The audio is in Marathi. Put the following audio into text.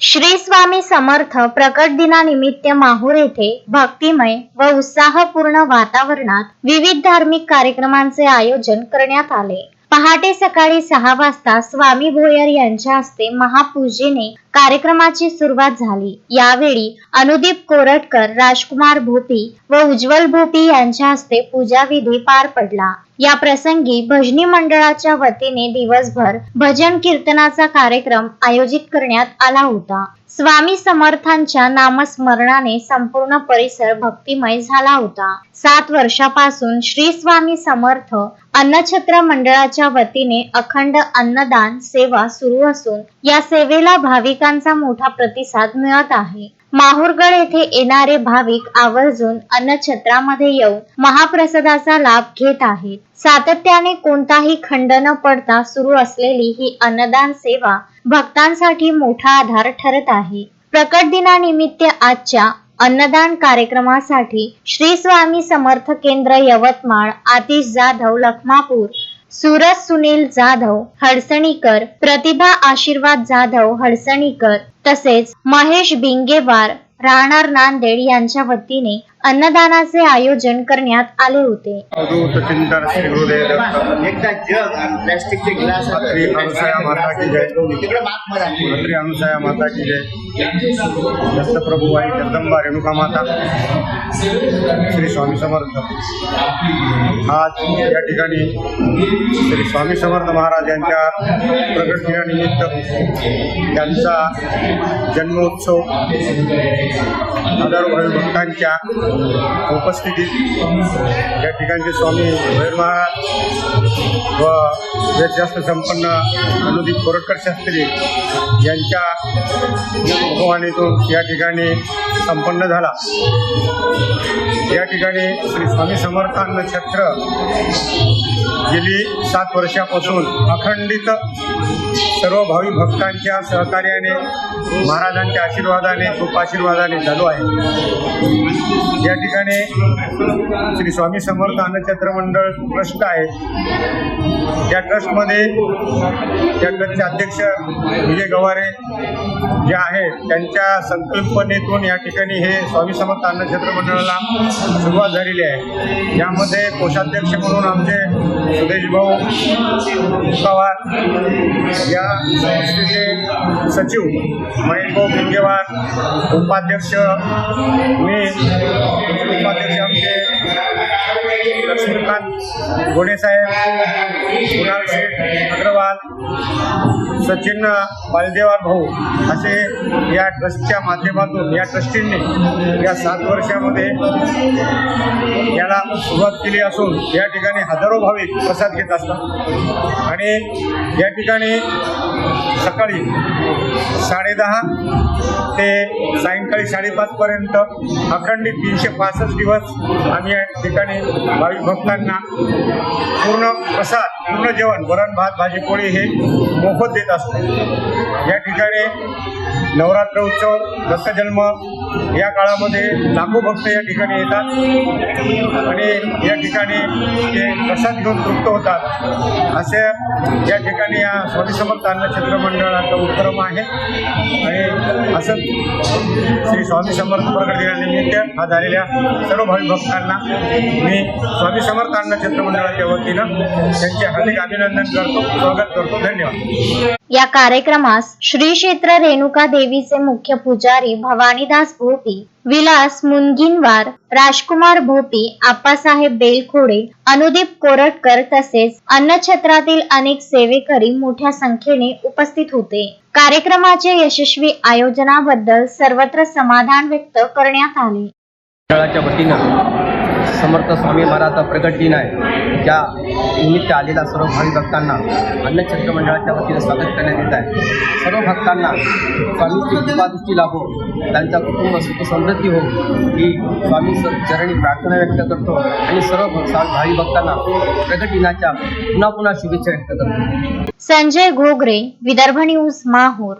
श्री स्वामी समर्थ प्रकट दिनानिमित्त माहूर येथे भक्तिमय व उत्साहपूर्ण वातावरणात विविध धार्मिक कार्यक्रमांचे आयोजन करण्यात आले। पहाटे सकाळी 6 वाजता स्वामी भोयर यांच्या हस्ते महापूजेने कार्यक्रमाची सुरुवात झाली। यावेळी अनुदीप कोरटकर, राजकुमार भोपी व उज्ज्वल भोपी यांच्या हस्ते पूजाविधी पार पडला। या प्रसंगी भजनी मंडळाच्या वतीने दिवसभर भजन कीर्तनाचा कार्यक्रम आयोजित करण्यात आला होता। स्वामी समर्थांच्या नामस्मरणाने संपूर्ण परिसर भक्तिमय झाला होता। 7 वर्षापासून श्री स्वामी समर्थ अन्नछत्र मंडळाच्या वतीने अखंड अन्नदान सेवा सुरू असून या सेवेला भाविकांचा मोठा प्रतिसाद मिळत आहे। माहूरगड येथे येणारे भाविक आवर्जून अन्नछत्रामध्ये येऊन महाप्रसादाचा लाभ घेत आहेत। सातत्याने कोणताही खंड न पडता सुरू असलेली ही अन्नदान सेवा भक्तांसाठी मोठा आधार ठरत आहे। प्रकट दिनानिमित्त आजच्या अन्नदान कार्यक्रमासाठी श्री स्वामी समर्थ केंद्र यवतमाळ, आतिश जाधव लखमापूर, सूरज सुनील जाधव हडसणीकर, प्रतिभा आशीर्वाद जाधव हडसणीकर तसेच महेश बिंगेवार राहणार नांदेड यांच्या वतीने अन्नदानाचे आयोजन करण्यात आले होते। दत्तप्रभू आई जगदंबा रेणुका माता, श्री स्वामी समर्थ। आज या ठिकाणी श्री स्वामी समर्थ महाराज यांच्या प्रकट दिनानिमित्त त्यांचा जन्मोत्सव हजारो भक्तांच्या उपस्थितीत या ठिकाणचे स्वामी भैर महाराज व वेदशास्त्र संपन्न अनुदीप कोरटकर शास्त्री यांच्या भगवानीतून या ठिकाणी संपन्न झाला। या ठिकाणी श्री स्वामी समर्थ अन्नछत्र गेली 7 वर्षापासून अखंडित सर्व भावी भक्तांच्या सहकार्याने महाराजांच्या आशीर्वादाने कृपाशीर्वादाने चालू आहे। या ठिकाणी श्री स्वामी समर्थ अन्नछत्र मंडळ ट्रस्ट आहे। या ट्रस्टमध्ये त्या ट्रस्टचे अध्यक्ष विजय गवारे जे आहेत त्यांच्या संकल्पनेतून या ठिकाणी हे स्वामी समर्थ अन्नछत्र मंडळाला सुरुवात झालेली आहे। यामध्ये कोषाध्यक्ष म्हणून आमचे सुदेश भाऊ पवार, या संस्थेचे सचिव महेश भाऊ बिंगेवार, उपाध्यक्ष मी, उपाध्यक्ष आमचे लक्ष्मीकांत गोडेसाहेब, कुणाल शेठ अग्रवाल, सचिन बालदेवार भाऊ असे या ट्रस्टच्या माध्यमातून या ट्रस्टींनी या 7 वर्षामध्ये याला सुरुवात केली असून या ठिकाणी हजारो भाविक प्रसाद घेत असतात आणि या ठिकाणी सकाळी 10:30 ते सायंकाळी 5:30 पर्यंत अखंडित 365 दिवस आम्ही या ठिकाणी भाविक भक्तांना पूर्ण प्रसाद, पूर्ण जेवण, वरण भात भाजी पोळी हे मोफत देत असतो। या ठिकाणी नवरात्र उत्सव, दत्तजन्म या काळामध्ये लाखो भक्त या ठिकाणी येतात आणि या ठिकाणी ते प्रसाद घेऊन तृप्त होतात। असे या ठिकाणी या स्वामी समर्थ अन्नछत्र मंडळाचा उपक्रम आहे आणि असंच श्री स्वामी समर्थ प्रकट दिनानिमित्त आज आलेल्या सर्व भाविक भक्तांना मी स्वामी समर्थ अन्नछत्र मंडळाच्या वतीनं त्यांचे हार्दिक अभिनंदन करतो, स्वागत करतो। धन्यवाद। या कार्यक्रमास श्री क्षेत्र रेणुका देवीचे मुख्य पुजारी भवानीदास भोपी, विलास मुनगिनवार, राजकुमार भोपी, आप्पासाहेब बेलखोडे, अनुदीप कोरटकर तसेच अन्नछत्रातील अनेक सेवेकरी मोठ्या संख्येने उपस्थित होते। कार्यक्रमाच्या यशस्वी आयोजनाबद्दल सर्वत्र समाधान व्यक्त करण्यात आले। मंडळाच्या वतीनं समर्थ स्वामी महाराजचा प्रकट दिन आहे, त्या निमित्त आलेल्या सर्व भाविक भक्तांना अन्नछत्र मंडळाच्या वतीनं स्वागत करण्यात येत आहे। सर्व भक्तांना स्वामीची कृपादृष्टी लाभो, त्यांचा कुटुंब सुख समृद्धी हो ही स्वामी चरणी प्रार्थना व्यक्त करतो आणि सर्व भाविक भक्तांना प्रकट दिनाच्या पुन्हा शुभेच्छा व्यक्त करतो। संजय घोगरे, विदर्भ न्यूज, माहूर।